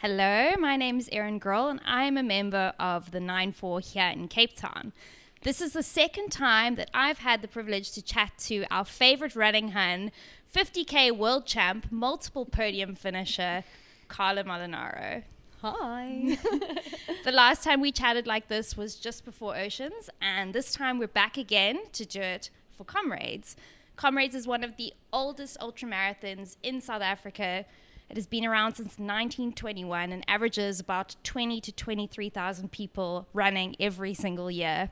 Hello, my name is Erin and I am a member of the 9-4 here in Cape Town. This is the second time that I've had the privilege to chat to our favorite running hun, 50K world champ, multiple podium finisher, Carla Molinaro. Hi. The last time we chatted like this was just before Oceans, and this time we're back again to do it for Comrades. Comrades is one of the oldest ultramarathons in South Africa. It has been around since 1921 and averages about 20 to 23,000 people running every single year.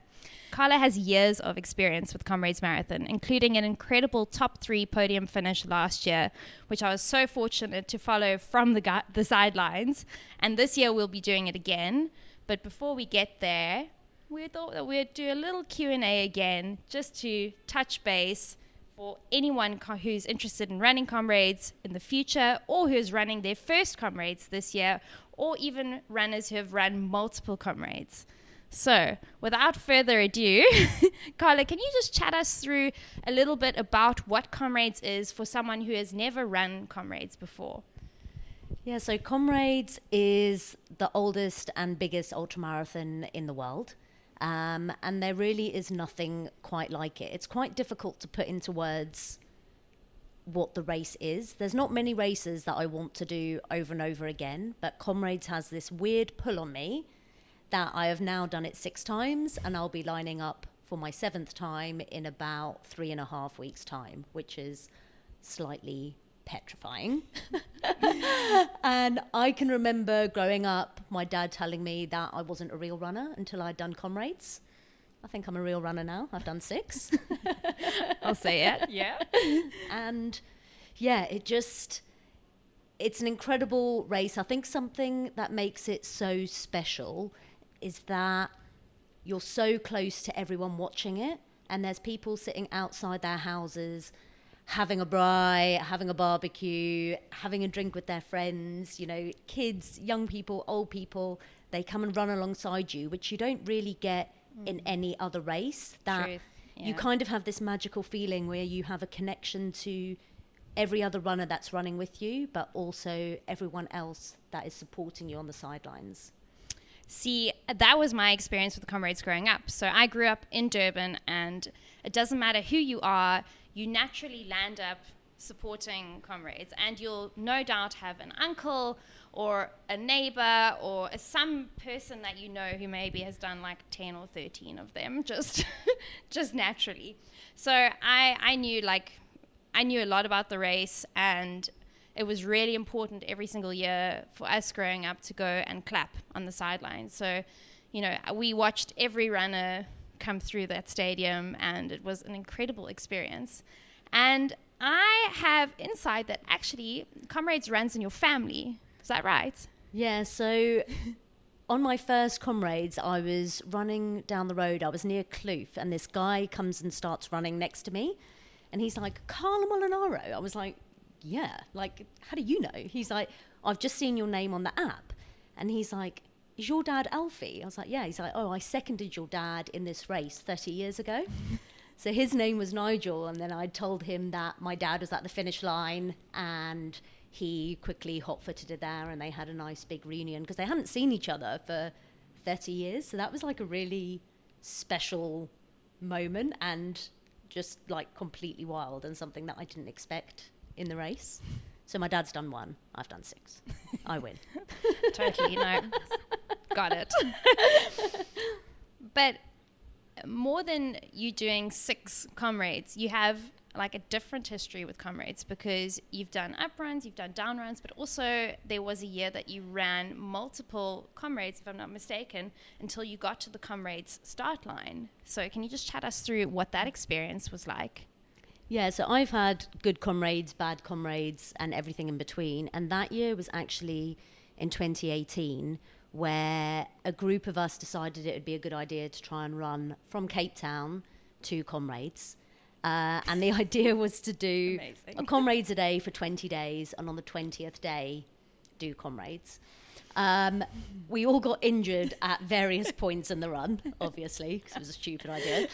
Carla has years of experience with Comrades Marathon, including an incredible top 3 podium finish last year, which I was so fortunate to follow from the sidelines. And this year we'll be doing it again. But before we get there, we thought that we'd do a little Q&A again, just to touch base for anyone who's interested in running Comrades in the future, or who's running their first Comrades this year, or even runners who have run multiple Comrades. So, without further ado, Carla, can you just chat us through a little bit about what Comrades is for someone who has never run Comrades before? Yeah, so Comrades is the oldest and biggest ultramarathon in the world. And there really is nothing quite like it. It's quite difficult to put into words what the race is. There's not many races that I want to do over and over again, but Comrades has this weird pull on me that I have now done it 6 times, and I'll be lining up for my 7th time in about 3.5 weeks' time, which is slightly petrifying. And I can remember growing up, my dad telling me that I wasn't a real runner until I'd done Comrades. I think I'm a real runner now. I've done 6. I'll say it. Yeah. And yeah, it's an incredible race. I think something that makes it so special is that you're so close to everyone watching it, and there's people sitting outside their houses having a braai, having a barbecue, having a drink with their friends, you know, kids, young people, old people, they come and run alongside you, which you don't really get in any other race. That Truth, yeah. You kind of have this magical feeling where you have a connection to every other runner that's running with you, but also everyone else that is supporting you on the sidelines. See, that was my experience with Comrades growing up. So I grew up in Durban, and it doesn't matter who you are, you naturally land up supporting Comrades, and you'll no doubt have an uncle or a neighbor or some person that you know who maybe has done like 10 or 13 of them, just naturally. So I knew a lot about the race, and it was really important every single year for us growing up to go and clap on the sidelines. So, you know, we watched every runner come through that stadium, and it was an incredible experience. And I have insight that actually Comrades runs in your family. Is that right? Yeah, so on my first Comrades, I was running down the road. I was near Kloof, and this guy comes and starts running next to me. And he's like, Carla Molinaro. I was like, yeah, like, how do you know? He's like, I've just seen your name on the app. And he's like, is your dad Alfie? I was like, yeah. He's like, oh, I seconded your dad in this race 30 years ago. So his name was Nigel, and then I told him that my dad was at the finish line, and he quickly hot-footed it there, and they had a nice big reunion because they hadn't seen each other for 30 years. So that was like a really special moment, and just like completely wild, and something that I didn't expect in the race. So my dad's done 1, I've done 6. I win. Totally, no. Got it. But more than you doing 6 Comrades, you have like a different history with Comrades, because you've done up runs, you've done down runs, but also there was a year that you ran multiple Comrades, if I'm not mistaken, until you got to the Comrades start line. So can you just chat us through what that experience was like? Yeah, so I've had good Comrades, bad Comrades, and everything in between. And that year was actually in 2018, where a group of us decided it would be a good idea to try and run from Cape Town to Comrades. And the idea was to do a Comrades a day for 20 days, and on the 20th day, do Comrades. We all got injured at various points in the run, obviously, because it was a stupid idea.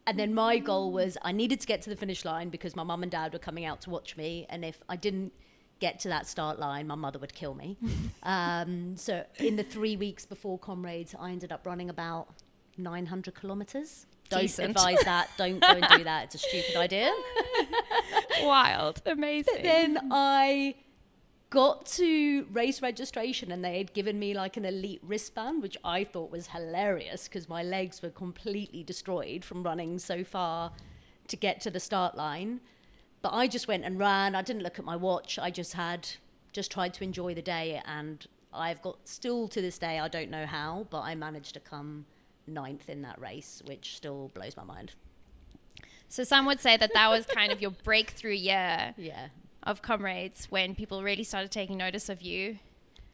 And then my goal was I needed to get to the finish line because my mum and dad were coming out to watch me, and if I didn't get to that start line, my mother would kill me. So in the 3 weeks before Comrades, I ended up running about 900 kilometers. Don't advise that. Don't go and do that. It's a stupid idea. Wild. Amazing. But then I got to race registration and they had given me like an elite wristband, which I thought was hilarious because my legs were completely destroyed from running so far to get to the start line. But I just went and ran. I didn't look at my watch. I just tried to enjoy the day. And I've got, still to this day, I don't know how, but I managed to come 9th in that race, which still blows my mind. So some would say that was kind of your breakthrough year Yeah. of Comrades, when people really started taking notice of you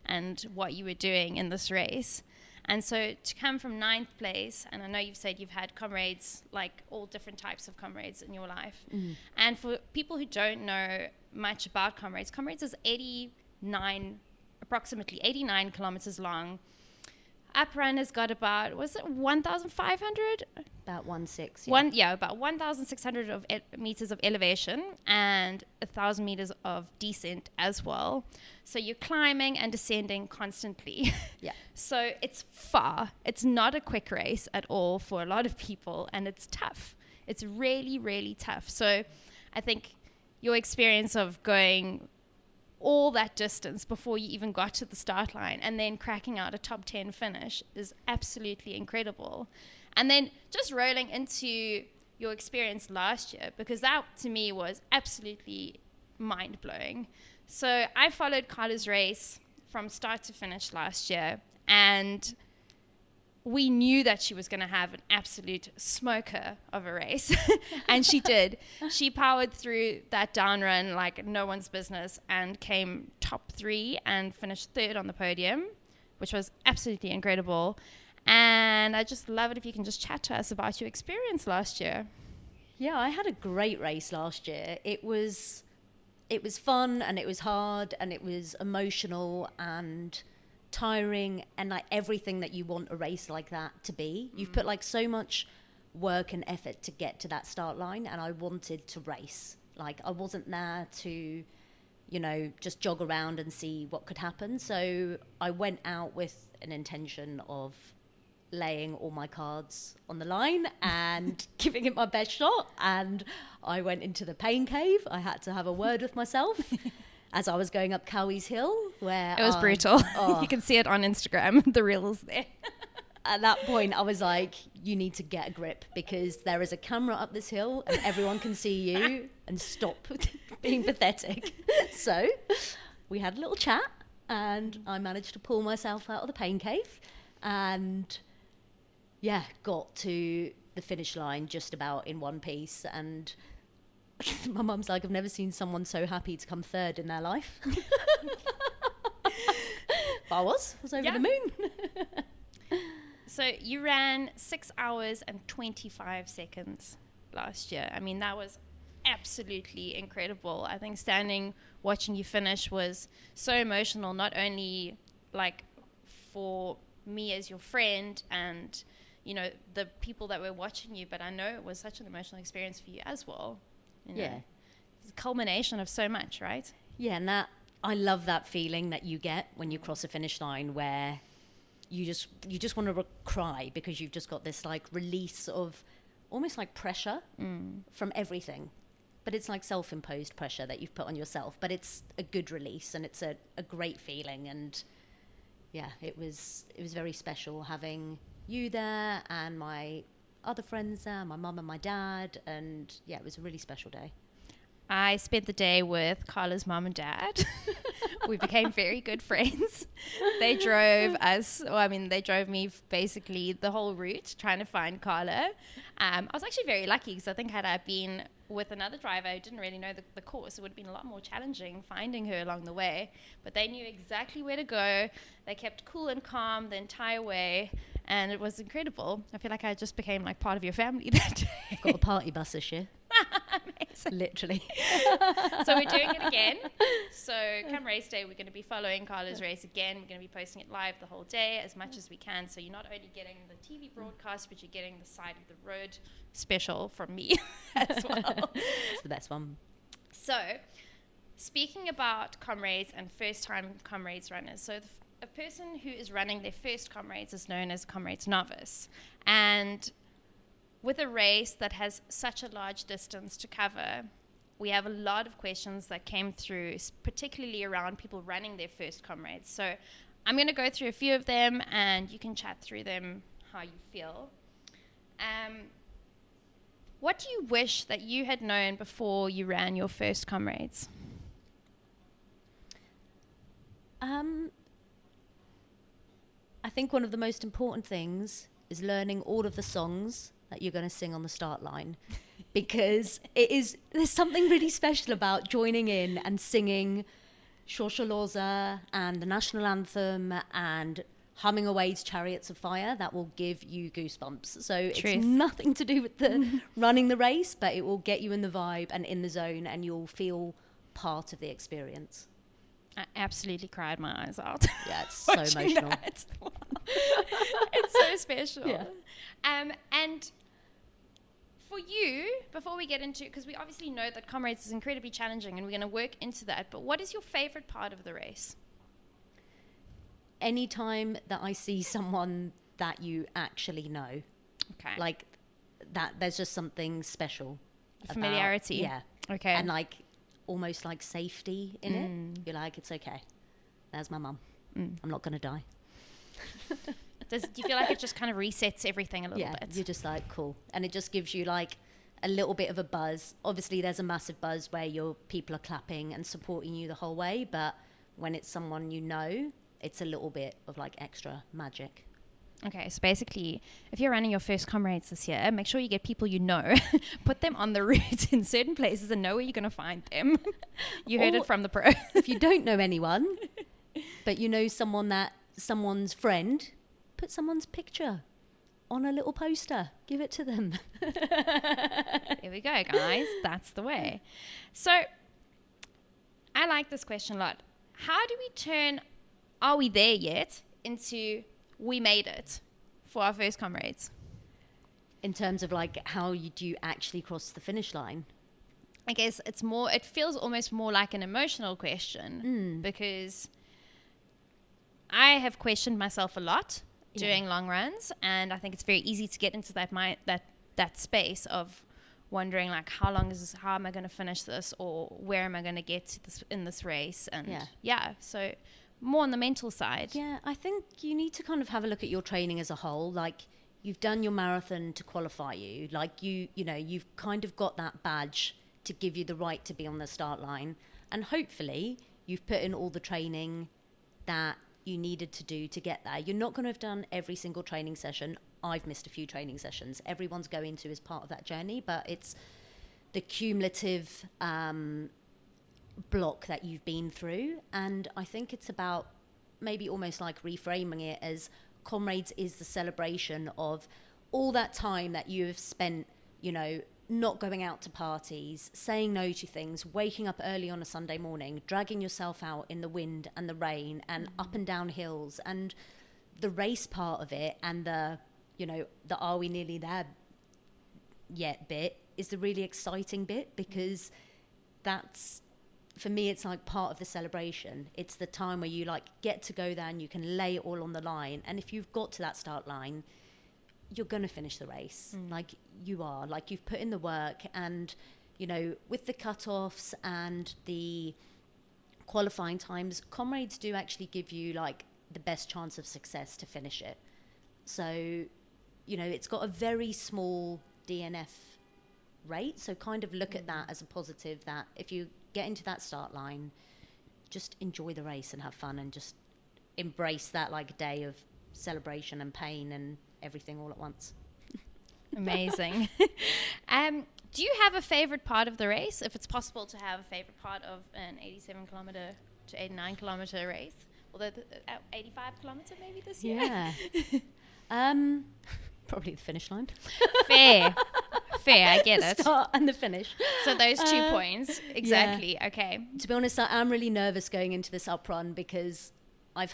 and what you were doing in this race. And so to come from 9th place, and I know you've said you've had Comrades, like all different types of Comrades in your life. And for people who don't know much about Comrades is approximately 89 kilometers long. Uprun has got about, was it 1,500? About 1,600. Yeah. About 1,600 meters of elevation and 1,000 meters of descent as well. So you're climbing and descending constantly. Yeah. So it's far. It's not a quick race at all for a lot of people, and it's tough. It's really, really tough. So I think your experience of going all that distance before you even got to the start line and then cracking out a top 10 finish is absolutely incredible. And then just rolling into your experience last year, because that to me was absolutely mind-blowing. So I followed Carla's race from start to finish last year, and we knew that she was going to have an absolute smoker of a race. And she did. She powered through that down run like no one's business and came top 3 and finished 3rd on the podium, which was absolutely incredible. And I just love it if you can just chat to us about your experience last year. Yeah, I had a great race last year. It was fun, and it was hard, and it was emotional and tiring, and like everything that you want a race like that to be. You've put like so much work and effort to get to that start line, and I wanted to race. Like I wasn't there to, just jog around and see what could happen. So I went out with an intention of laying all my cards on the line and giving it my best shot. And I went into the pain cave. I had to have a word with myself as I was going up Cowie's Hill, where it was brutal. You can see it on Instagram. The reels there. At that point, I was like, you need to get a grip, because there is a camera up this hill and everyone can see you, and stop being pathetic. So we had a little chat, and I managed to pull myself out of the pain cave and got to the finish line just about in one piece. And my mum's like, I've never seen someone so happy to come 3rd in their life. But I was over the moon. So you ran 6 hours and 25 seconds last year. I mean, that was absolutely incredible. I think standing watching you finish was so emotional, not only like for me as your friend and the people that were watching you, but I know it was such an emotional experience for you as well. Yeah. It's a culmination of so much, right? Yeah, and I love that feeling that you get when you cross a finish line, where you just want to cry, because you've just got this like release of almost like pressure from everything. But it's like self-imposed pressure that you've put on yourself, but it's a good release, and it's a great feeling. And yeah, it was very special having you there and my other friends there, my mum and my dad, and yeah, it was a really special day. I spent the day with Carla's mum and dad. We became very good friends. They drove they drove me basically the whole route trying to find Carla. I was actually very lucky, because I think had I been with another driver who didn't really know the course, it would have been a lot more challenging finding her along the way. But they knew exactly where to go. They kept cool and calm the entire way, and it was incredible. I feel like I just became like part of your family that day. I've got a party bus this year. Amazing. Literally. So we're doing it again. So come race day, we're going to be following Carla's race again. We're going to be posting it live the whole day as much as we can. So you're not only getting the TV broadcast, but you're getting the side of the road special from me as well. It's the best one. So speaking about Comrades and first-time Comrades runners, so a person who is running their first Comrades is known as Comrades novice. And with a race that has such a large distance to cover, we have a lot of questions that came through, particularly around people running their first Comrades. So I'm going to go through a few of them, and you can chat through them how you feel. What do you wish that you had known before you ran your first Comrades? I think one of the most important things is learning all of the songs that you're going to sing on the start line, because there's something really special about joining in and singing Shosholoza and the national anthem and humming away to Chariots of Fire. That will give you goosebumps. So Truth. It's nothing to do with the running the race, but it will get you in the vibe and in the zone, and you'll feel part of the experience. I absolutely cried my eyes out. Yeah, it's so emotional. That. It's so special. Yeah. And for you, before we get into, because we obviously know that Comrades is incredibly challenging and we're going to work into that, but what is your favorite part of the race? Anytime that I see someone that you actually know, Okay. like that, there's just something special. Familiarity. Yeah. Okay. And like almost like safety in it. You're like, it's okay. There's my mum. I'm not going to die. Do you feel like it just kind of resets everything a little Yeah, bit? you're just like, cool. And it just gives you like a little bit of a buzz. Obviously, there's a massive buzz where your people are clapping and supporting you the whole way. But when it's someone you know, it's a little bit of like extra magic. Okay, so basically, if you're running your first Comrades this year, make sure you get people you know, put them on the route in certain places and know where you're going to find them. You heard it from the pro. If you don't know anyone, but you know someone's friend, put someone's picture on a little poster. Give it to them. Here we go, guys. That's the way. So, I like this question a lot. How do we turn, are we there yet, into we made it for our first Comrades? In terms of like how do you actually cross the finish line? I guess it feels almost more like an emotional question because I have questioned myself a lot doing long runs, and I think it's very easy to get into that space of wondering like how am I going to finish this, or where am I going to get to this in this race, and so more on the mental side. Yeah, I think you need to kind of have a look at your training as a whole. Like, you've done your marathon to qualify you. Like, you know, you've kind of got that badge to give you the right to be on the start line. And hopefully you've put in all the training that you needed to do to get there. You're not going to have done every single training session. I've missed a few training sessions. Everyone's going to is part of that journey, but it's the cumulative block that you've been through. And I think it's about maybe almost like reframing it as Comrades is the celebration of all that time that you have spent, you know, not going out to parties, saying no to things, waking up early on a Sunday morning, dragging yourself out in the wind and the rain and up and down hills, and the race part of it and the, you know, the are we nearly there yet bit is the really exciting bit, because that's, for me, it's like part of the celebration. It's the time where you like get to go there and you can lay it all on the line. And if you've got to that start line, you're going to finish the race. Like, you are. Like, you've put in the work. And, you know, with the cut-offs and the qualifying times, Comrades do actually give you like the best chance of success to finish it. So, you know, it's got a very small DNF rate. So kind of look at that as a positive, that if you get into that start line, just enjoy the race and have fun, and just embrace that like day of celebration and pain and everything all at once. Amazing. Do you have a favorite part of the race? If it's possible to have a favorite part of an 87 kilometer to 89 kilometer race, although 85 kilometer maybe this year. Yeah. Probably the finish line. Fair, I get it. Start and the finish. So those 2 points, exactly. Yeah. Okay. To be honest, I am really nervous going into this up run, because I've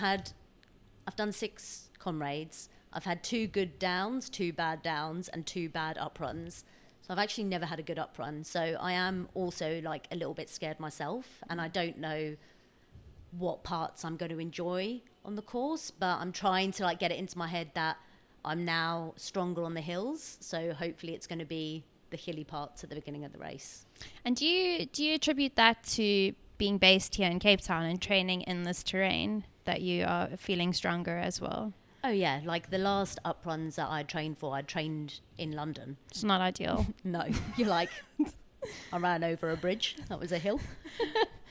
done 6 Comrades. I've had 2 good downs, 2 bad downs, and 2 bad up runs. So I've actually never had a good up run. So I am also like a little bit scared myself, and I don't know what parts I'm going to enjoy on the course, but I'm trying to like get it into my head that I'm now stronger on the hills. So hopefully it's going to be the hilly parts at the beginning of the race. And do you attribute that to being based here in Cape Town and training in this terrain, that you are feeling stronger as well? Oh yeah, like the last up runs that I trained for, I trained in London. It's not ideal. No, you're like, I ran over a bridge. That was a hill.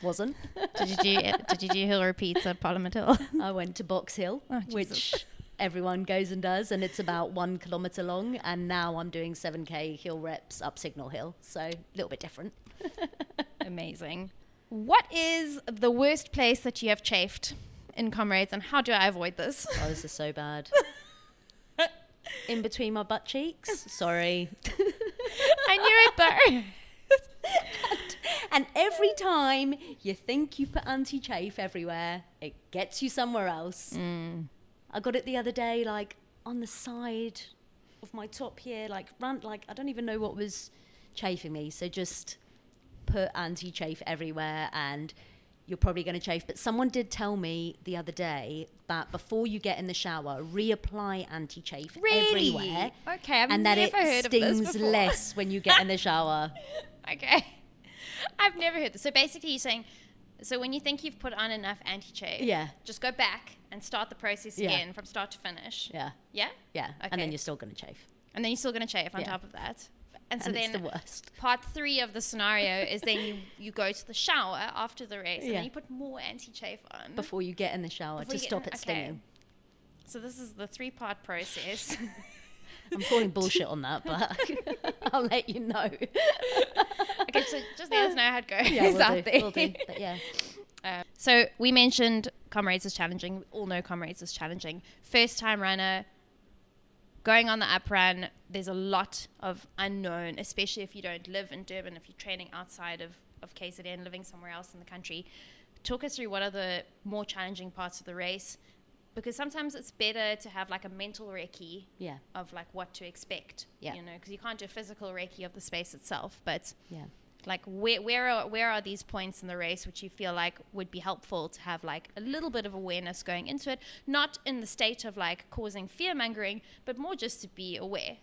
Wasn't. Did you do hill repeats at Parliament Hill? I went to Box Hill, which everyone goes and does, and it's about 1 kilometre long. And now I'm doing 7K hill reps up Signal Hill, so a little bit different. Amazing. What is the worst place that you have chafed in Comrades, and how do I avoid this? Oh, this is so bad. In between my butt cheeks. Sorry. I knew it though. And every time you think you've put anti-chafe everywhere, it gets you somewhere else. I got it the other day, like on the side of my top here, like I don't even know what was chafing me. So just put anti-chafe everywhere and you're probably going to chafe. But someone did tell me the other day that before you get in the shower, reapply anti-chafe everywhere. Okay, I've and never that heard it of this stings before. less when you get in the shower. Okay. I've never heard this. So basically you're saying, so when you think you've put on enough anti-chafe, just go back and start the process again from start to finish. Yeah. Yeah? Yeah. Okay. And then you're still going to chafe. And then you're still going to chafe on top of that. And so And then it's the worst. part 3 of the scenario is then you go to the shower after the race and then you put more anti-chafe on. Before you get in the shower to stop it stinging. So this is the 3-part process. I'm calling bullshit on that, but I'll let you know. Okay, so just let us know how it goes Yeah, out there. we'll do. But yeah. So we mentioned Comrades is challenging. We all know Comrades is challenging. First time runner, going on the up run, there's a lot of unknown, especially if you don't live in Durban, if you're training outside of KZN, living somewhere else in the country. Talk us through what are the more challenging parts of the race, because sometimes it's better to have like a mental recce of like what to expect, you know, because you can't do a physical recce of the space itself, but like where are these points in the race which you feel like would be helpful to have like a little bit of awareness going into it, not in the state of like causing fear mongering, but more just to be aware?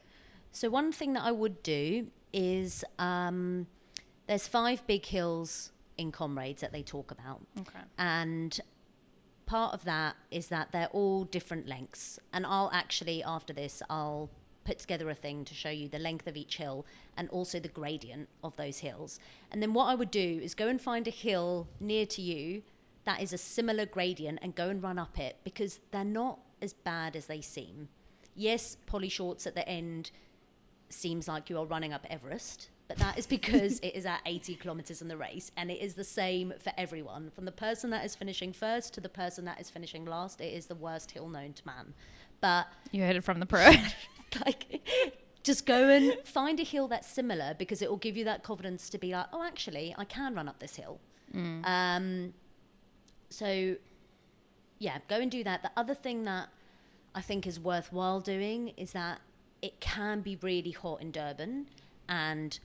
So one thing that I would do is there's 5 big hills in Comrades that they talk about. Okay. And part of that is that they're all different lengths. And I'll actually, after this, I'll put together a thing to show you the length of each hill and also the gradient of those hills. And then what I would do is go and find a hill near to you that is a similar gradient and go and run up it, because they're not as bad as they seem. Yes, poly shorts at the end seems like you are running up Everest, but that is because it is at 80 kilometers in the race, and it is the same for everyone. From the person that is finishing first to the person that is finishing last, it is the worst hill known to man. But you heard it from the pro. Like, just go and find a hill that's similar, because it will give you that confidence to be like, oh, actually, I can run up this hill. So, yeah, go and do that. The other thing that I think is worthwhile doing is that it can be really hot in Durban, and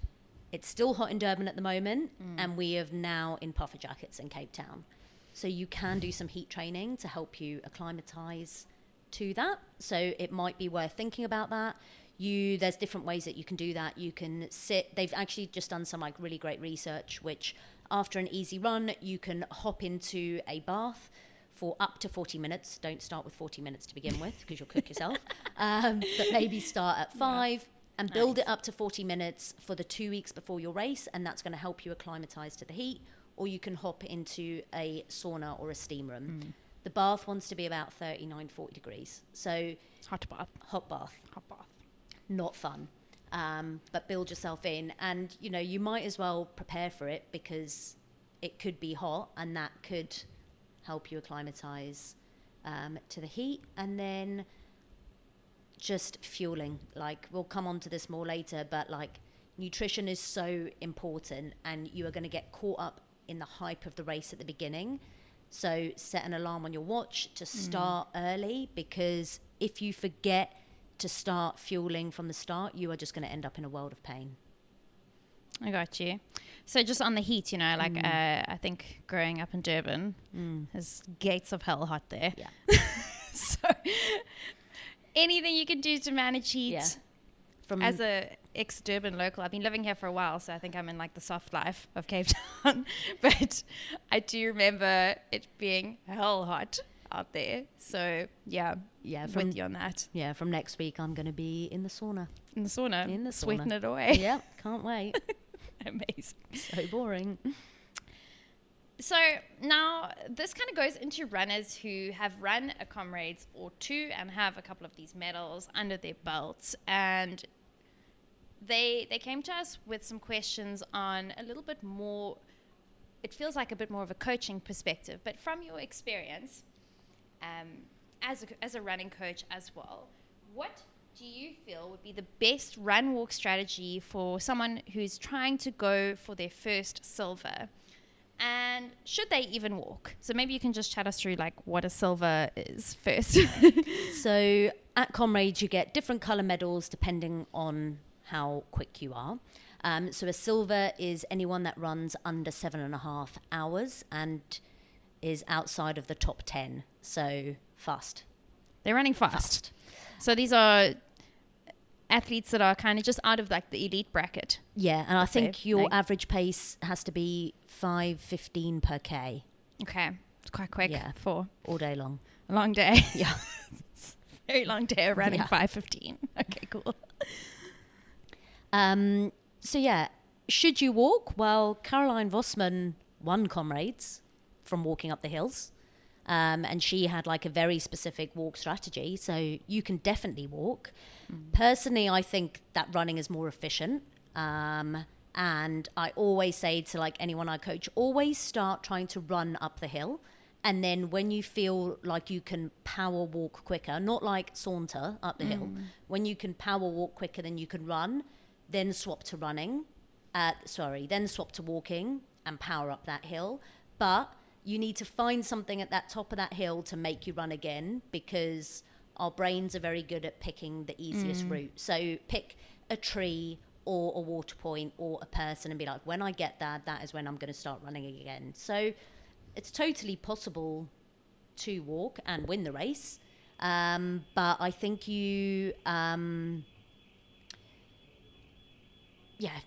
it's still hot in Durban at the moment, and we have now in puffer jackets in Cape Town. So you can do some heat training to help you acclimatise to that. So it might be worth thinking about that. There's different ways that you can do that. You can sit. They've actually just done some like really great research, which after an easy run, you can hop into a bath for up to 40 minutes. Don't start with 40 minutes to begin with, because you'll cook yourself. But maybe start at 5 and build it up to 40 minutes for the 2 weeks before your race, and that's going to help you acclimatise to the heat. Or you can hop into a sauna or a steam room. The bath wants to be about 39, 40 degrees. So Hot bath. Not fun. But build yourself in. And, you know, you might as well prepare for it, because it could be hot, and that could help you acclimatise to the heat. And then just fueling. Like, we'll come on to this more later, but like, nutrition is so important, and you are going to get caught up in the hype of the race at the beginning. So set an alarm on your watch to start early, because if you forget to start fueling from the start, you are just going to end up in a world of pain. I got you. So just on the heat, like I think growing up in Durban, there's gates of hell hot there. Yeah. So anything you can do to manage heat. Yeah. As a ex-Durban local, I've been living here for a while, so I think I'm in like the soft life of Cape Town. But I do remember it being hell hot out there. So yeah, with you on that. Yeah, from next week I'm going to be in the sauna. In the sauna. In the sauna. Sweating it away. Yeah, can't wait. Amazing. So boring. So now this kind of goes into runners who have run a Comrades or two and have a couple of these medals under their belts. And they came to us with some questions on a little bit more, it feels like a bit more of a coaching perspective. But from your experience as a running coach as well, what do you feel would be the best run walk strategy for someone who's trying to go for their first silver? And should they even walk? So maybe you can just chat us through like what a silver is first. So at Comrades, you get different colour medals depending on how quick you are. So a silver is anyone that runs under 7.5 hours and is outside of the top 10. So fast. They're running fast. So these are athletes that are kind of just out of like the elite bracket. Yeah, and I think your average pace has to be 5:15 per K. Okay, it's quite quick for all day long. A long day. Yeah. Very long day of running 5:15. Okay, cool. So yeah, should you walk? Well, Caroline Vossman won Comrades from walking up the hills. And she had like a very specific walk strategy. So you can definitely walk. Personally, I think that running is more efficient. And I always say to like anyone I coach, always start trying to run up the hill. And then when you feel like you can power walk quicker, not like saunter up the hill, when you can power walk quicker than you can run, then swap to running. Then swap to walking and power up that hill. But you need to find something at that top of that hill to make you run again, because our brains are very good at picking the easiest route. So pick a tree or a water point or a person and be like, when I get that is when I'm going to start running again. So it's totally possible to walk and win the race. But I think you,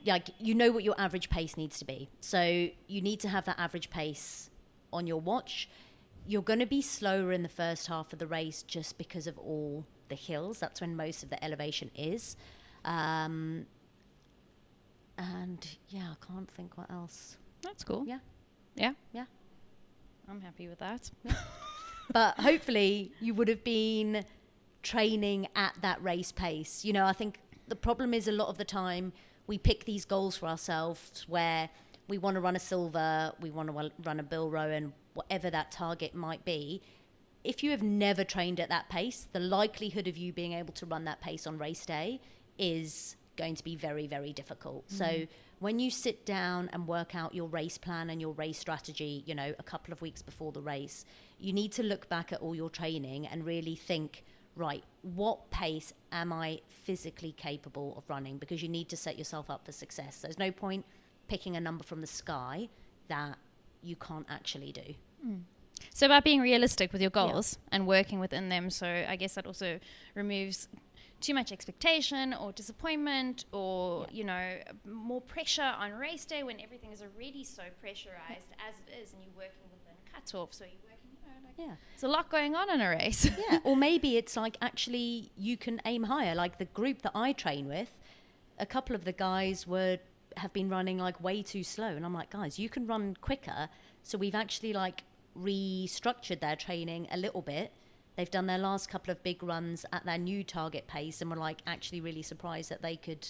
like you know what your average pace needs to be. So you need to have that average pace on your watch. You're going to be slower in the first half of the race just because of all the hills. That's when most of the elevation is. And yeah, I can't think what else. That's cool. Yeah. I'm happy with that. But hopefully you would have been training at that race pace. You know, I think the problem is a lot of the time we pick these goals for ourselves where we want to run a silver, we want to run a Bill Rowan, whatever that target might be. If you have never trained at that pace, the likelihood of you being able to run that pace on race day is going to be very, very difficult. So when you sit down and work out your race plan and your race strategy, you know, a couple of weeks before the race, you need to look back at all your training and really think, right, what pace am I physically capable of running? Because you need to set yourself up for success. There's no point picking a number from the sky that you can't actually do. So about being realistic with your goals and working within them. So I guess that also removes too much expectation or disappointment or, you know, more pressure on race day when everything is already so pressurized as it is and you're working within a cutoff. So you're working, you know, like there's a lot going on in a race. Yeah, or maybe it's like actually you can aim higher. Like the group that I train with, a couple of the guys have been running like way too slow, and I'm like, guys, you can run quicker. So we've actually like restructured their training a little bit. They've done their last couple of big runs at their new target pace, and we're like actually really surprised that they could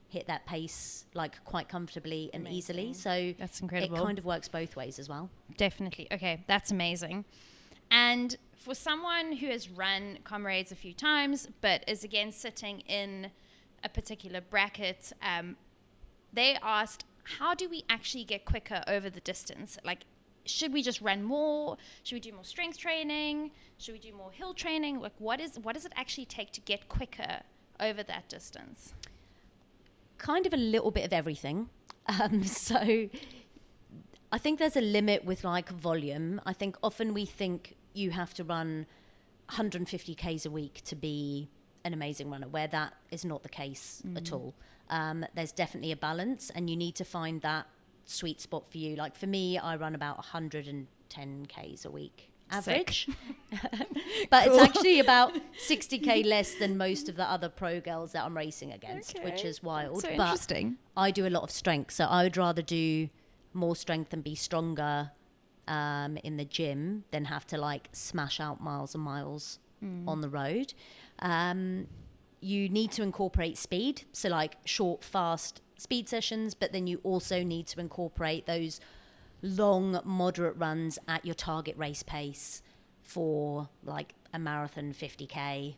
hit that pace like quite comfortably and easily. So that's incredible. It kind of works both ways as well. Definitely. Okay, that's amazing. And for someone who has run Comrades a few times but is again sitting in a particular bracket, they asked, how do we actually get quicker over the distance? Like, should we just run more? Should we do more strength training? Should we do more hill training? Like, what does it actually take to get quicker over that distance? Kind of a little bit of everything. So I think there's a limit with like volume. I think often we think you have to run 150 Ks a week to be an amazing runner, where that is not the case at all. There's definitely a balance, and you need to find that sweet spot for you. Like for me, I run about 110 Ks a week average. But Cool. it's actually about 60K less than most of the other pro girls that I'm racing against, which is wild. So but interesting. I do a lot of strength, so I would rather do more strength and be stronger in the gym than have to like smash out miles and miles on the road. You need to incorporate speed, so like short, fast speed sessions, but then you also need to incorporate those long, moderate runs at your target race pace for like a marathon 50K.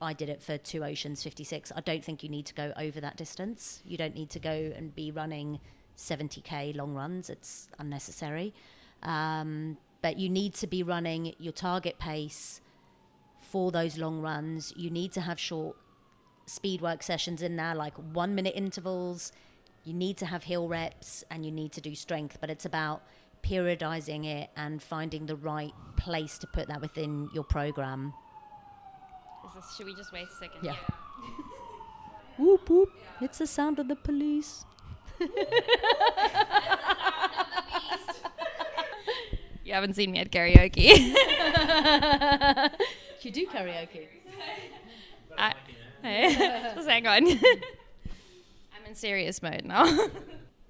I did it for 2 Oceans 56. I don't think you need to go over that distance. You don't need to go and be running 70K long runs. It's unnecessary. But you need to be running your target pace for those long runs. You need to have short speed work sessions in there, like 1 minute intervals. You need to have hill reps, and you need to do strength, but it's about periodizing it and finding the right place to put that within your program. Should we just wait a second? Yeah. Whoop whoop, it's the sound of the police. You haven't seen me at karaoke. You do karaoke? Just hang on. I'm in serious mode now.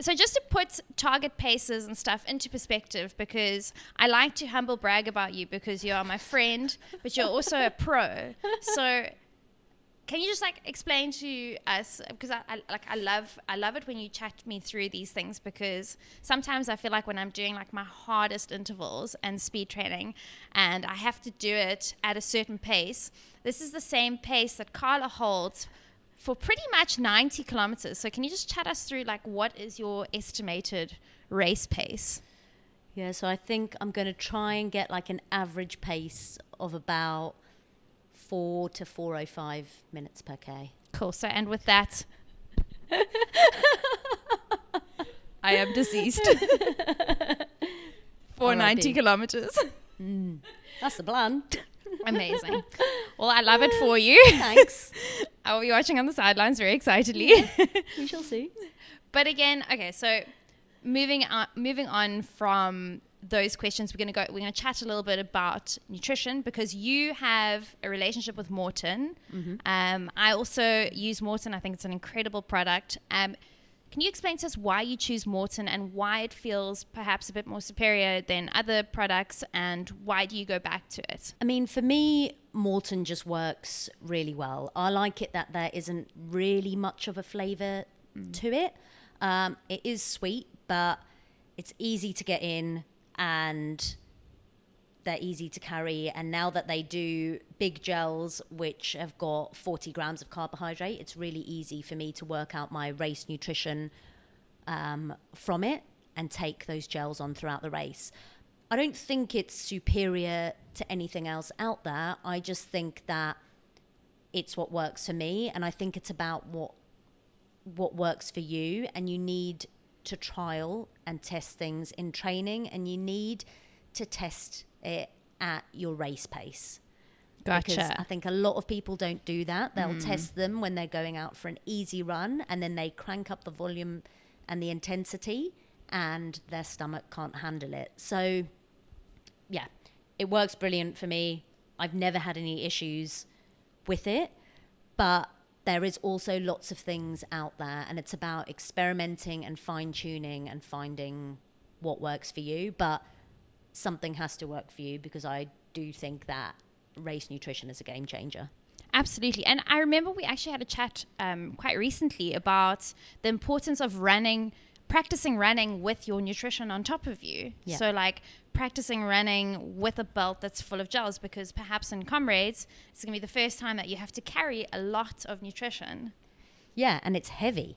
So just to put target paces and stuff into perspective, because I like to humble brag about you because you are my friend, but you're also a pro. So can you just like explain to us, because I love it when you chat me through these things, because sometimes I feel like when I'm doing like my hardest intervals and speed training and I have to do it at a certain pace, this is the same pace that Carla holds for pretty much 90 kilometers. So can you just chat us through like what is your estimated race pace? Yeah, so I think I'm going to try and get like an average pace of about 4 to 4:05 minutes per K. Cool. So, and with that, I am deceased for 90 kilometers. That's the plan. Amazing. Well, I love it for you. Thanks. I will be watching on the sidelines very excitedly. We shall see. But again, okay, so moving on from those questions, we're going to chat a little bit about nutrition, because you have a relationship with Morton. I also use Morton. I think it's an incredible product. Can you explain to us why you choose Morton and why it feels perhaps a bit more superior than other products, and why do you go back to it? I mean, for me, Morton just works really well. I like it that there isn't really much of a flavour to it. It is sweet, but it's easy to get in and they're easy to carry. And now that they do big gels, which have got 40 grams of carbohydrate, it's really easy for me to work out my race nutrition from it and take those gels on throughout the race. I don't think it's superior to anything else out there. I just think that it's what works for me. And I think it's about what works for you. And you need to trial and test things in training, and you need to test it at your race pace. Gotcha. Because I think a lot of people don't do that. They'll test them when they're going out for an easy run, and then they crank up the volume and the intensity, and their stomach can't handle it. So yeah, it works brilliant for me. I've never had any issues with it, but there is also lots of things out there, and it's about experimenting and fine-tuning and finding what works for you. But something has to work for you, because I do think that race nutrition is a game changer. Absolutely. And I remember we actually had a chat quite recently about the importance of practicing running with your nutrition on top of you. Yeah. So like practicing running with a belt that's full of gels, because perhaps in Comrades, it's going to be the first time that you have to carry a lot of nutrition. Yeah, and it's heavy.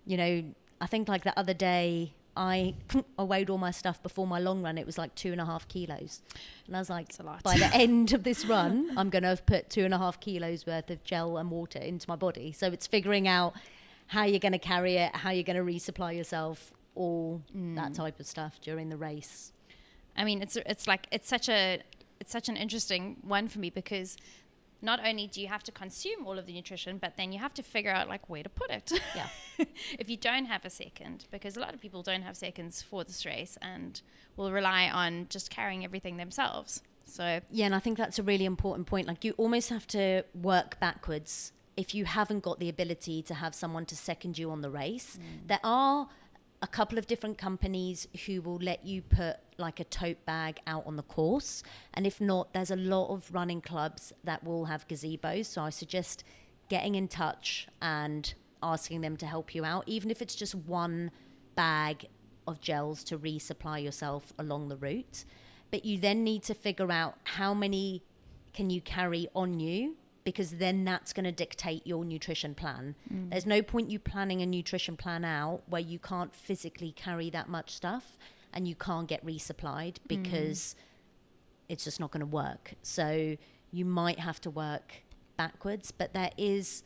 You know, I think like the other day, I weighed all my stuff before my long run. It was like 2.5 kilos. And I was like, by the end of this run, I'm going to have put 2.5 kilos worth of gel and water into my body. So it's figuring out how you're going to carry it, how you're going to resupply yourself, all that type of stuff during the race. I mean, it's such an interesting one for me, because not only do you have to consume all of the nutrition, but then you have to figure out like where to put it. Yeah. If you don't have a second, because a lot of people don't have seconds for this race and will rely on just carrying everything themselves. So yeah, and I think that's a really important point. Like, you almost have to work backwards if you haven't got the ability to have someone to second you on the race. There are a couple of different companies who will let you put like a tote bag out on the course. And if not, there's a lot of running clubs that will have gazebos. So I suggest getting in touch and asking them to help you out, even if it's just one bag of gels to resupply yourself along the route. But you then need to figure out how many can you carry on you, because then that's going to dictate your nutrition plan. There's no point you planning a nutrition plan out where you can't physically carry that much stuff and you can't get resupplied, because it's just not going to work. So you might have to work backwards, but there's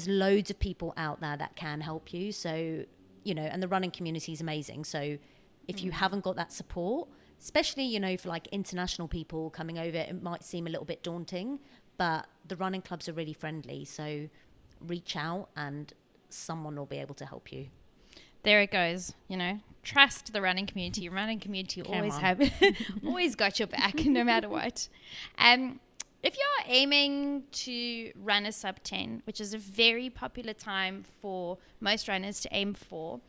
loads of people out there that can help you. So, you know, and the running community is amazing. So if you haven't got that support, especially, you know, for like international people coming over, it might seem a little bit daunting, but the running clubs are really friendly. So reach out and someone will be able to help you. there it goes, you know, trust the running community. Running community always got your back no matter what. If you're aiming to run a sub 10, which is a very popular time for most runners to aim for,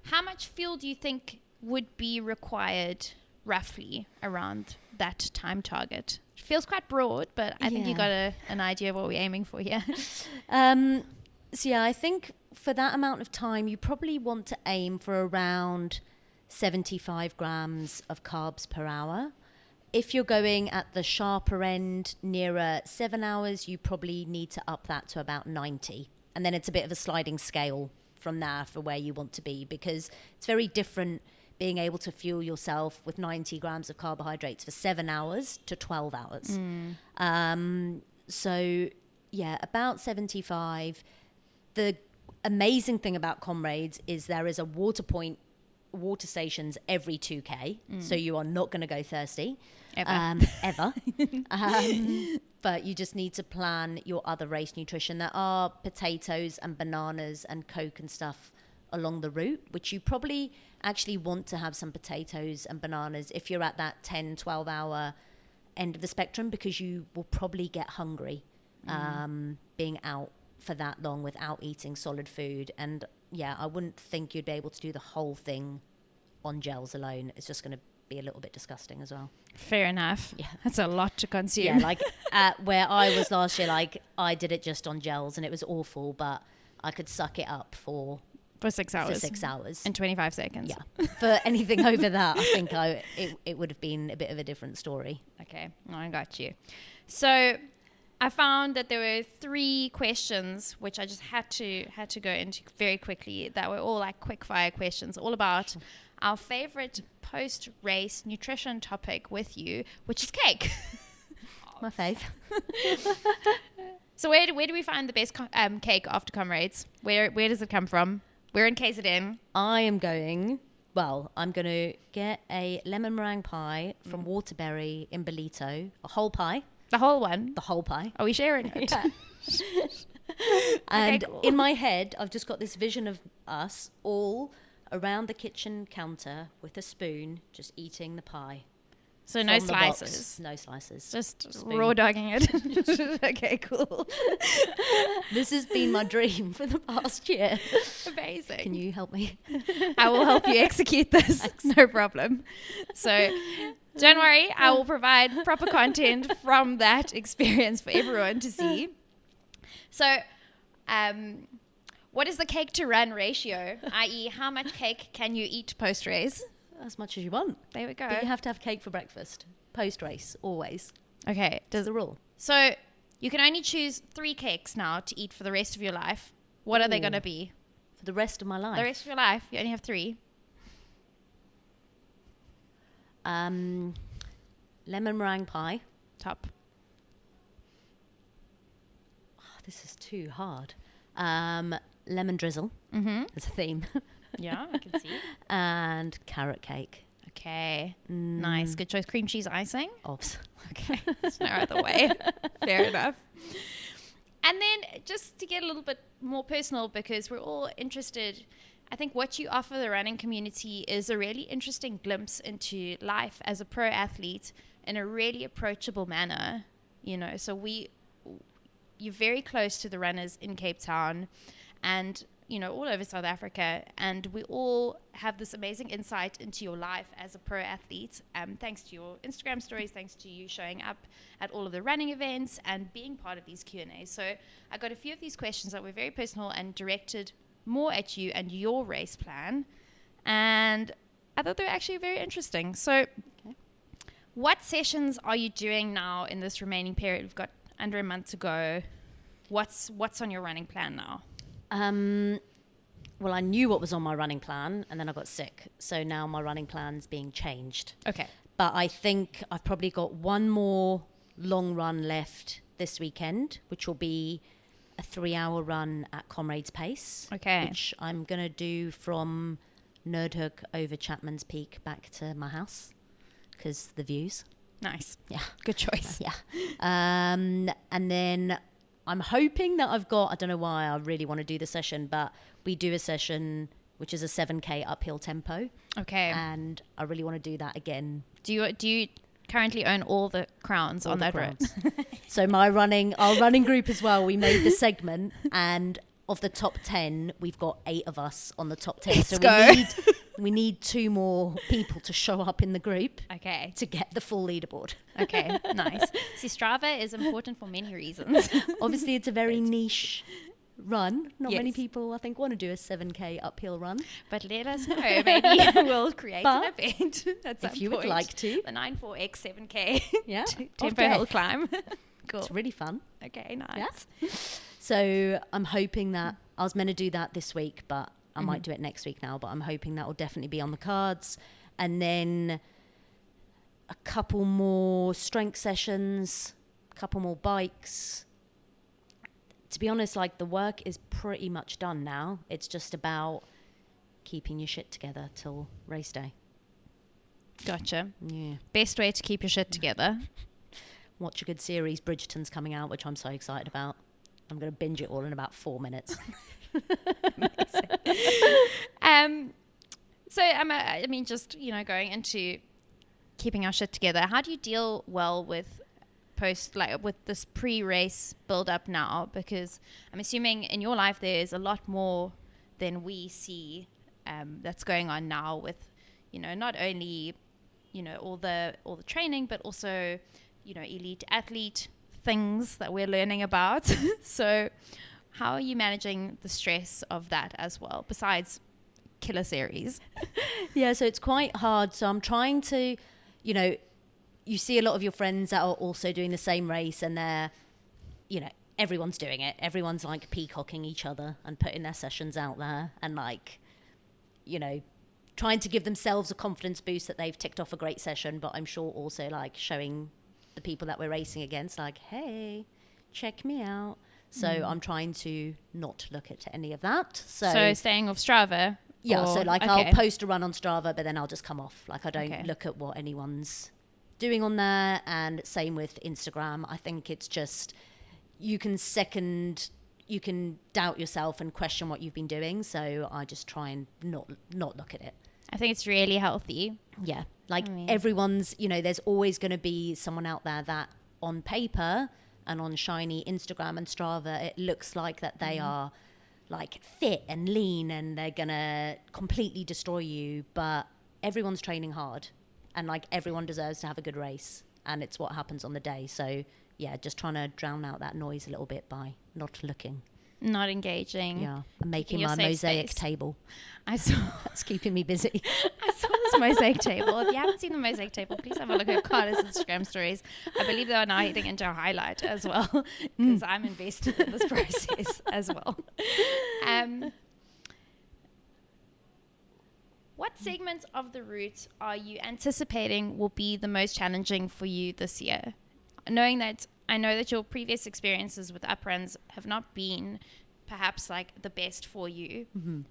how much fuel do you think would be required roughly around that time target? It feels quite broad, but I think you got an idea of what we're aiming for here. So yeah, I think for that amount of time, you probably want to aim for around 75 grams of carbs per hour. If you're going at the sharper end, nearer 7 hours, you probably need to up that to about 90. And then it's a bit of a sliding scale from there for where you want to be, because it's very different being able to fuel yourself with 90 grams of carbohydrates for 7 hours to 12 hours. So yeah, about 75. The amazing thing about Comrades is there is a water stations every 2K. So you are not going to go thirsty. Ever. But you just need to plan your other race nutrition. There are potatoes and bananas and Coke and stuff along the route, which you probably actually want to have some potatoes and bananas if you're at that 10, 12 hour end of the spectrum, because you will probably get hungry being out for that long without eating solid food. And yeah, I wouldn't think you'd be able to do the whole thing on gels alone. It's just going to be a little bit disgusting as well. Fair enough. Yeah. That's a lot to consume. Yeah, like where I was last year, like I did it just on gels and it was awful, but I could suck it up for 6 hours. For 6 hours. And 25 seconds. Yeah. For anything over that, I think it would have been a bit of a different story. Okay, I got you. So I found that there were 3 questions which I just had to go into very quickly, that were all like quick fire questions, all about our favorite post-race nutrition topic with you, which is cake. My fave. So where do we find the best cake after Comrades? Where does it come from? We're in KZN. I'm going to get a lemon meringue pie from Waterbury in Belito. A whole pie. The whole one? The whole pie. Are we sharing it? Yeah. And okay, cool. in my head, I've just got this vision of us all around the kitchen counter with a spoon, just eating the pie. So no slices? No slices. Just spoon. raw dogging it. Okay, cool. This has been my dream for the past year. Amazing. Can you help me? I will help you execute this. No problem. So don't worry, I will provide proper content from that experience for everyone to see. So what is the cake to run ratio? I.e., how much cake can you eat post-race? As much as you want. There we go. But you have to have cake for breakfast. Post-race, always. Okay. That's the rule. So you can only choose 3 cakes now to eat for the rest of your life. What are they going to be? For the rest of my life? The rest of your life. You only have 3. Lemon meringue pie. Top. Oh, this is too hard. lemon drizzle as a theme. Yeah, I can see. And carrot cake. Okay, nice. Good choice. Cream cheese icing? Obs. Okay, there's no other way. Fair enough. And then just to get a little bit more personal, because we're all interested, I think what you offer the running community is a really interesting glimpse into life as a pro athlete in a really approachable manner, you know. So you're very close to the runners in Cape Town and, you know, all over South Africa, and we all have this amazing insight into your life as a pro athlete, thanks to your Instagram stories, thanks to you showing up at all of the running events and being part of these Q&As. So I got a few of these questions that were very personal and directed more at you and your race plan, and I thought they were actually very interesting. So what sessions are you doing now in this remaining period? We've got under a month to go. What's on your running plan now? Well, I knew what was on my running plan, and then I got sick. So now my running plan's being changed. Okay. But I think I've probably got one more long run left this weekend, which will be a 3-hour run at Comrades Pace. Okay. Which I'm going to do from Nerdhoek over Chapman's Peak back to my house, because the views. Nice. Yeah. Good choice. Yeah. And then I'm hoping that I've got, I don't know why I really want to do the session, but we do a session which is a 7K uphill tempo. Okay. And I really want to do that again. Do you currently own all the crowns on that route? So our running group as well, we made the segment, and of the top 10, we've got 8 of us on the top 10. Let's so go. we need 2 more people to show up in the group. Okay. To get the full leaderboard. Okay, nice. See, Strava is important for many reasons. Obviously, it's a very niche run. Not many Yes. people, I think, want to do a 7K uphill run. But let us know. Maybe we'll create an event at some if you would point. like to. The 94X 7K Yeah. tempo hill climb. Cool. It's really fun. Okay, nice. Yeah. So I'm hoping that I was meant to do that this week, but I might do it next week now. But I'm hoping that will definitely be on the cards. And then a couple more strength sessions, a couple more bikes. To be honest, like, the work is pretty much done now. It's just about keeping your shit together till race day. Gotcha. Yeah. Best way to keep your shit together. Watch a good series. Bridgerton's coming out, which I'm so excited about. I'm going to binge it all in about 4 minutes. So I mean, just, you know, going into keeping our shit together, how do you deal well with with this pre-race build up now? Because I'm assuming in your life there's a lot more than we see that's going on now with, you know, not only, you know, all the training, but also, you know, elite athlete things that we're learning about. So how are you managing the stress of that as well, besides killer series? Yeah, so it's quite hard. So I'm trying to, you know, you see a lot of your friends that are also doing the same race, and they're, you know, everyone's doing it. Everyone's like peacocking each other and putting their sessions out there and, like, you know, trying to give themselves a confidence boost that they've ticked off a great session, but I'm sure also, like, showing the people that we're racing against, like, hey, check me out. So I'm trying to not look at any of that. So staying off Strava? Yeah, so like, okay. I'll post a run on Strava, but then I'll just come off. Like, I don't look at what anyone's doing on there. And same with Instagram. I think it's just, you can doubt yourself and question what you've been doing. So I just try and not look at it. I think it's really healthy. Yeah. Like, everyone's, you know, there's always going to be someone out there that on paper and on shiny Instagram and Strava, it looks like that they are, like, fit and lean and they're going to completely destroy you. But everyone's training hard, and, like, everyone deserves to have a good race, and it's what happens on the day. So, yeah, just trying to drown out that noise a little bit by not looking. Not engaging. Yeah. I'm making my mosaic table. I saw. That's keeping me busy. I saw this mosaic table. If you haven't seen the mosaic table, please have a look at Carla's Instagram stories. I believe they are now heading into a highlight as well, because I'm invested in this process as well. What segments of the route are you anticipating will be the most challenging for you this year? Knowing that I know that your previous experiences with upruns have not been perhaps like the best for you.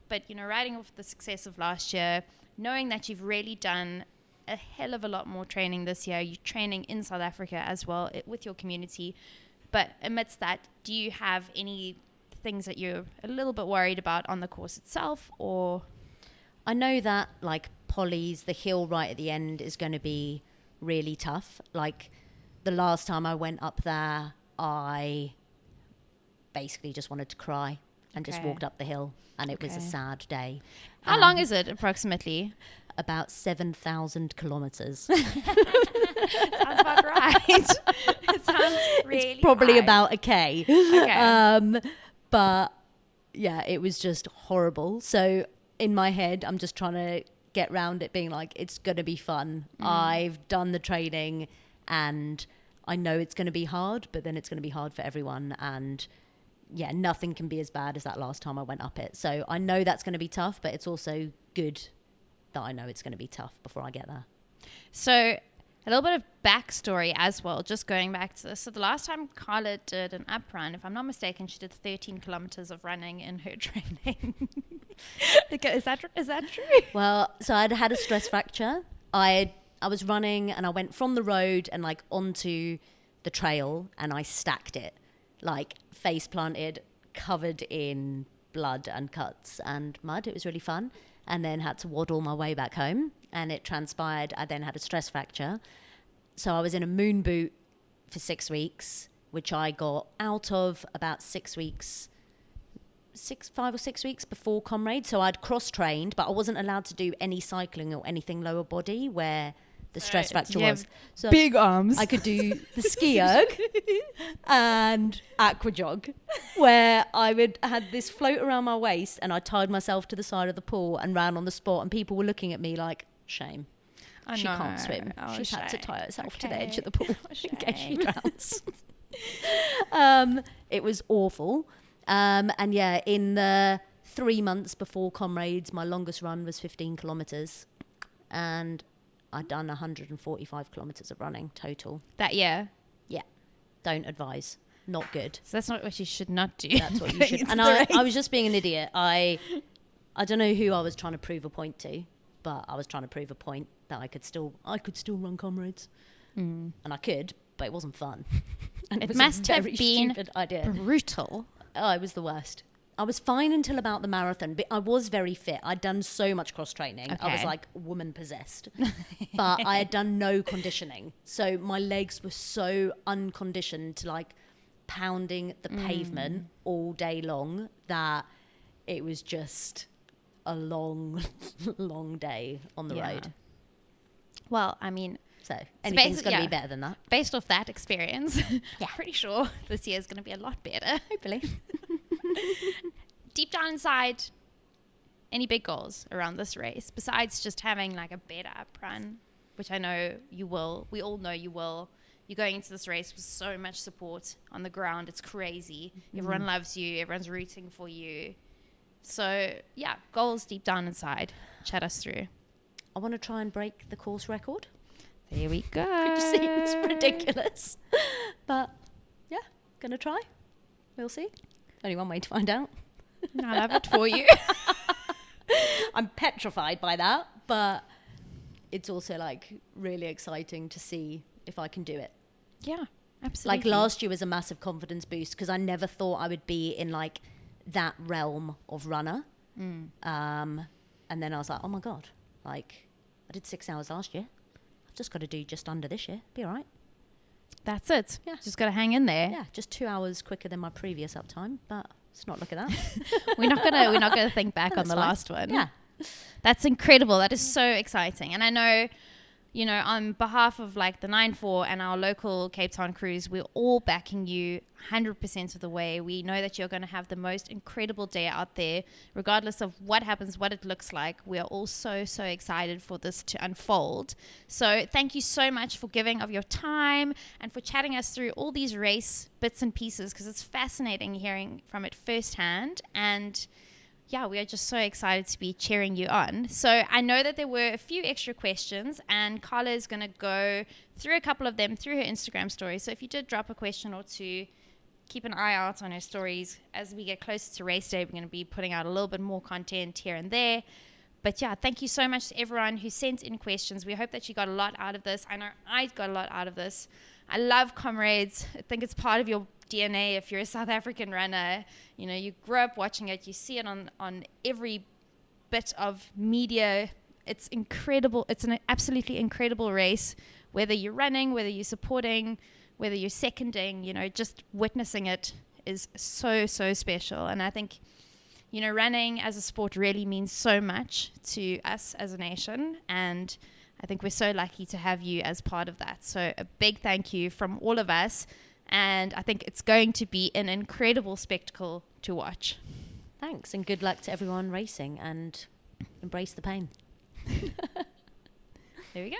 But, you know, riding off the success of last year, knowing that you've really done a hell of a lot more training this year, you're training in South Africa as well with your community. But amidst that, do you have any things that you're a little bit worried about on the course itself? Or I know that like Polly's, the hill right at the end is going to be really tough. Like the last time I went up there, I basically just wanted to cry and just walked up the hill, and it was a sad day. How long is it approximately? About 7,000 kilometers. Sounds about right. It sounds really It's probably high. about a K. Okay. But yeah, it was just horrible. So in my head, I'm just trying to get round it being like, it's going to be fun. I've done the training and I know it's going to be hard, but then it's going to be hard for everyone. And yeah, nothing can be as bad as that last time I went up it. So I know that's going to be tough, but it's also good that I know it's going to be tough before I get there. So a little bit of backstory as well, just going back to this. So the last time Carla did an up run, if I'm not mistaken, she did 13 kilometers of running in her training. Okay, is that true? Well, so I'd had a stress fracture. I was running and I went from the road and like onto the trail and I stacked it, like face planted, covered in blood and cuts and mud. It was really fun. And then had to waddle my way back home, and it transpired I then had a stress fracture. So I was in a moon boot for 6 weeks, which I got out of about 5 or 6 weeks before Comrades. So I'd cross-trained, but I wasn't allowed to do any cycling or anything lower body where the stress fracture was. So big arms. I could do the ski erg and aqua jog, where I had this float around my waist and I tied myself to the side of the pool and ran on the spot, and people were looking at me like, shame. She can't swim. She's had to tie herself to the edge of the pool in case she drowns. It was awful. And yeah, in the 3 months before Comrades, my longest run was 15 kilometers. And I'd done 145 kilometers of running total. That year? Yeah. Don't advise. Not good. So that's not what you should not do. That's what you should. And I was just being an idiot. I don't know who I was trying to prove a point to, but I was trying to prove a point that I could still run Comrades. And I could, but it wasn't fun. And It was must a have very been stupid idea. brutal. Oh, it was the worst. I was fine until about the marathon, but I was very fit. I'd done so much cross training. I was Okay. like woman possessed. But I had done no conditioning. So my legs were so unconditioned to like pounding the pavement all day long that it was just a long, long day on the road. Well, I mean, So anything's going to yeah. be better than that. based off that experience, pretty sure this year is going to be a lot better. Hopefully. Deep down inside, any big goals around this race besides just having like a better up run, which I know you will. We all know you will. You're going into this race with so much support on the ground. It's crazy. Everyone loves you. Everyone's rooting for you. So yeah, goals deep down inside. Chat us through. I want to try and break the course record. There we go. Which seems ridiculous. But yeah, going to try. We'll see. Only one way to find out. I love it for you. I'm petrified by that, but it's also like really exciting to see if I can do it. Yeah, absolutely. Like last year was a massive confidence boost because I never thought I would be in like that realm of runner. And then I was like, oh my God, like I did 6 hours last year. I've just got to do just under this year. Be all right. That's it. Yeah. Just got to hang in there. Yeah, just 2 hours quicker than my previous uptime, but let's not look at that. We're not gonna think back on That's the fine. last one. Yeah. That's incredible. That is so exciting. And I know, you know, on behalf of like the 9-4 and our local Cape Town crews, we're all backing you 100% of the way. We know that you're going to have the most incredible day out there, regardless of what happens, what it looks like. We are all so, so excited for this to unfold. So thank you so much for giving of your time and for chatting us through all these race bits and pieces, because it's fascinating hearing from it firsthand. And yeah, we are just so excited to be cheering you on. So I know that there were a few extra questions, and Carla is going to go through a couple of them through her Instagram story. So if you did drop a question or two, keep an eye out on our stories. As we get closer to race day, we're going to be putting out a little bit more content here and there. But yeah, thank you so much to everyone who sent in questions. We hope that you got a lot out of this. I know I got a lot out of this. I love Comrades. I think it's part of your DNA if you're a South African runner. You know, you grew up watching it. You see it on every bit of media. It's incredible. It's an absolutely incredible race. Whether you're running, whether you're supporting, whether you're seconding, you know, just witnessing it is so, so special. And I think, you know, running as a sport really means so much to us as a nation. And I think we're so lucky to have you as part of that. So a big thank you from all of us. And I think it's going to be an incredible spectacle to watch. Thanks, and good luck to everyone racing, and embrace the pain. There we go.